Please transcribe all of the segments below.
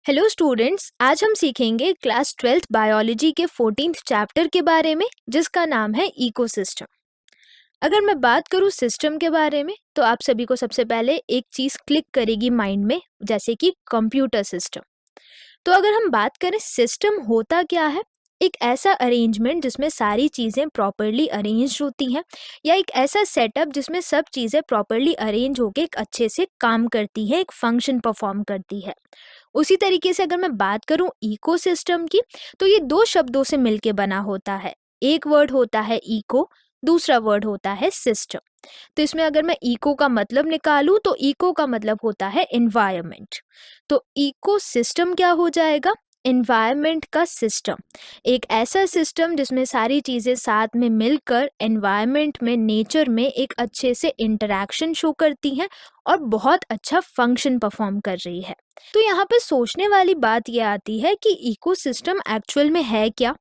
Hello students, आज हम सीखेंगे क्लास 12th बायोलॉजी के 14th चैप्टर के बारे में जिसका नाम है इकोसिस्टम। अगर मैं बात करूँ सिस्टम के बारे में तो आप सभी को सबसे पहले एक चीज़ क्लिक करेगी माइंड में, जैसे कि कंप्यूटर सिस्टम। तो अगर हम बात करें सिस्टम होता क्या है, एक ऐसा अरेंजमेंट जिसमें सारी चीज़ें प्रॉपरली अरेंज होती हैं, या एक ऐसा सेटअप जिसमें सब चीज़ें प्रॉपरली अरेंज होकर एक अच्छे से काम करती है, एक फंक्शन परफॉर्म करती है। उसी तरीके से अगर मैं बात करूं इकोसिस्टम की, तो ये दो शब्दों से मिलके बना होता है। एक वर्ड होता है इको, दूसरा वर्ड होता है सिस्टम। तो इसमें अगर मैं इको का मतलब निकालूं तो इको का मतलब होता है एनवायरनमेंट। तो इको सिस्टम क्या हो जाएगा? एनवायरनमेंट का सिस्टम। एक ऐसा सिस्टम जिसमें सारी चीज़ें साथ में मिलकर एनवायरनमेंट में, नेचर में एक अच्छे से इंटरेक्शन शो करती हैं और बहुत अच्छा फंक्शन परफॉर्म कर रही है। तो यहाँ पे सोचने वाली बात यह आती है कि इकोसिस्टम एक्चुअल में है क्या,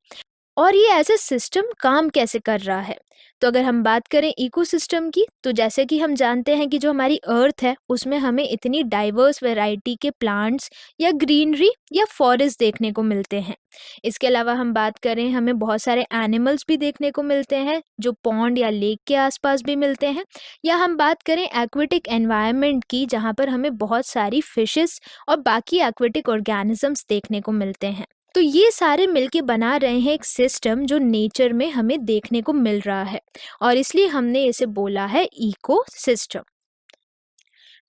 और ये एज ए सिस्टम काम कैसे कर रहा है। तो अगर हम बात करें इकोसिस्टम की, तो जैसे कि हम जानते हैं कि जो हमारी अर्थ है उसमें हमें इतनी डाइवर्स वैरायटी के प्लांट्स या ग्रीनरी या फॉरेस्ट देखने को मिलते हैं। इसके अलावा हम बात करें, हमें बहुत सारे एनिमल्स भी देखने को मिलते हैं जो पॉन्ड या लेक के आसपास भी मिलते हैं। या हम बात करें एक्वेटिक एनवायरनमेंट की, जहाँ पर हमें बहुत सारी फिशेस और बाकी एक्वेटिक ऑर्गेनिजम्स देखने को मिलते हैं। तो ये सारे मिलके बना रहे हैं एक सिस्टम जो नेचर में हमें देखने को मिल रहा है, और इसलिए हमने इसे बोला है इको सिस्टम।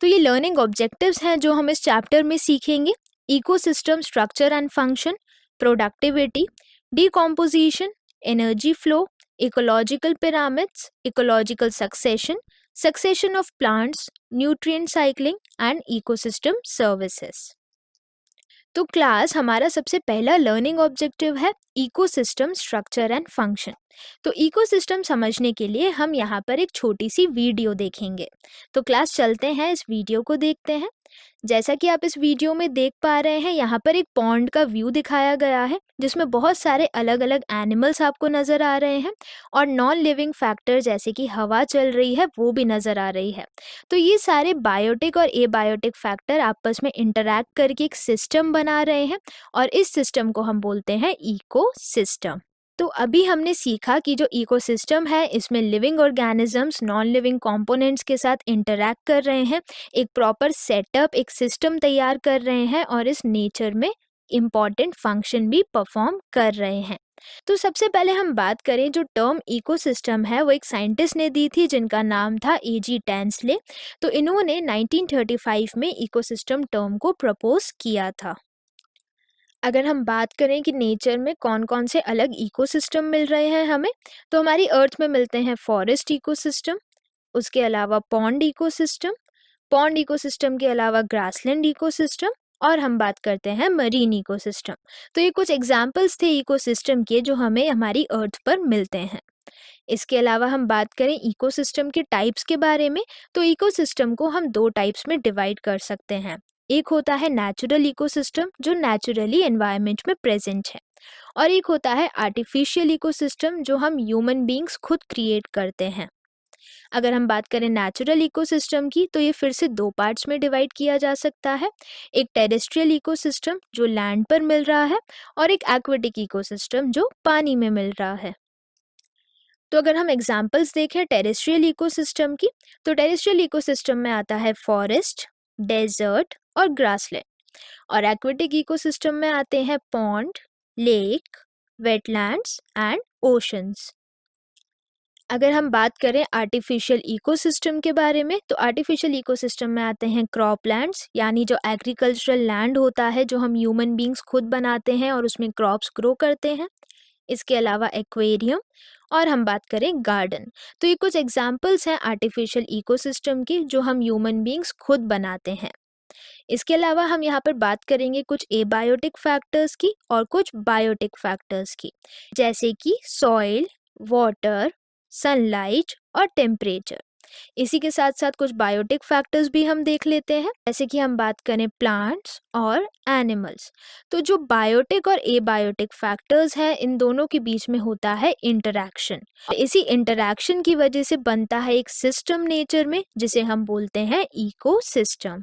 तो ये लर्निंग ऑब्जेक्टिव्स हैं जो हम इस चैप्टर में सीखेंगे। Ecosystem structure and function, productivity, decomposition, energy flow, ecological pyramids, ecological succession, succession of plants, nutrient cycling and ecosystem services. तो क्लास हमारा सबसे पहला लर्निंग ऑब्जेक्टिव है इकोसिस्टम स्ट्रक्चर एंड फंक्शन। तो इकोसिस्टम समझने के लिए हम यहाँ पर एक छोटी सी वीडियो देखेंगे। तो क्लास चलते हैं, इस वीडियो को देखते हैं। जैसा कि आप इस वीडियो में देख पा रहे हैं, यहाँ पर एक पॉन्ड का व्यू दिखाया गया है जिसमें बहुत सारे अलग अलग एनिमल्स आपको नज़र आ रहे हैं, और नॉन लिविंग फैक्टर जैसे कि हवा चल रही है वो भी नज़र आ रही है। तो ये सारे बायोटिक और एबायोटिक फैक्टर आपस में इंटरैक्ट करके एक सिस्टम बना रहे हैं, और इस सिस्टम को हम बोलते हैं इको सिस्टम। तो अभी हमने सीखा कि जो इकोसिस्टम है इसमें living organisms non living components के साथ इंटरैक्ट कर रहे हैं, एक प्रॉपर सेटअप, एक सिस्टम तैयार कर रहे हैं, और इस नेचर में इम्पॉर्टेंट फंक्शन भी परफॉर्म कर रहे हैं। तो सबसे पहले हम बात करें, जो टर्म इकोसिस्टम है वो एक साइंटिस्ट ने दी थी जिनका नाम था A.G. टैंसले। तो इन्होंने 1935 में इकोसिस्टम टर्म को प्रपोज किया था। अगर हम बात करें कि नेचर में कौन कौन से अलग इकोसिस्टम मिल रहे हैं हमें, तो हमारी अर्थ में मिलते हैं फॉरेस्ट इकोसिस्टम, उसके अलावा पॉन्ड इकोसिस्टम के अलावा ग्रासलैंड इकोसिस्टम, और हम बात करते हैं मरीन इकोसिस्टम। तो ये कुछ एग्जाम्पल्स थे इकोसिस्टम के जो हमें हमारी अर्थ पर मिलते हैं। इसके अलावा हम बात करें इकोसिस्टम के टाइप्स के बारे में, तो इकोसिस्टम को हम दो टाइप्स में डिवाइड कर सकते हैं। एक होता है नेचुरल इकोसिस्टम जो नेचुरली एनवायरनमेंट में प्रेजेंट है, और एक होता है आर्टिफिशियल इकोसिस्टम जो हम ह्यूमन बींग्स खुद क्रिएट करते हैं। अगर हम बात करें नेचुरल इकोसिस्टम की, तो ये फिर से दो पार्ट्स में डिवाइड किया जा सकता है। एक टेरेस्ट्रियल इकोसिस्टम जो लैंड पर मिल रहा है, और एक एक्वेटिक इकोसिस्टम जो पानी में मिल रहा है। तो अगर हम एग्जाम्पल्स देखें टेरेस्ट्रियल इकोसिस्टम की, तो टेरेस्ट्रियल इकोसिस्टम में आता है फॉरेस्ट, डेजर्ट और ग्रासलैंड, और एक्वेटिक इकोसिस्टम में आते हैं pond, lake, wetlands and oceans. अगर हम बात करें आर्टिफिशियल इकोसिस्टम के बारे में, तो आर्टिफिशियल इकोसिस्टम में आते हैं क्रॉपलैंड्स, यानी जो एग्रीकल्चरल लैंड होता है जो हम ह्यूमन बींग्स खुद बनाते हैं और उसमें क्रॉप्स ग्रो करते हैं। इसके अलावा एक्वेरियम, और हम बात करें गार्डन। तो ये कुछ एग्जाम्पल्स हैं आर्टिफिशियल इकोसिस्टम की जो हम ह्यूमन बींग्स खुद बनाते हैं। इसके अलावा हम यहाँ पर बात करेंगे कुछ एबायोटिक फैक्टर्स की और कुछ बायोटिक फैक्टर्स की, जैसे कि सॉइल, वाटर, सनलाइट और टेम्परेचर। इसी के साथ साथ कुछ बायोटिक फैक्टर्स भी हम देख लेते हैं, जैसे कि हम बात करें प्लांट्स और एनिमल्स। तो जो बायोटिक और एबायोटिक फैक्टर्स हैं, इन दोनों के बीच में होता है इंटरैक्शन। इसी इंटरैक्शन की वजह से बनता है एक सिस्टम नेचर में जिसे हम बोलते हैं इकोसिस्टम।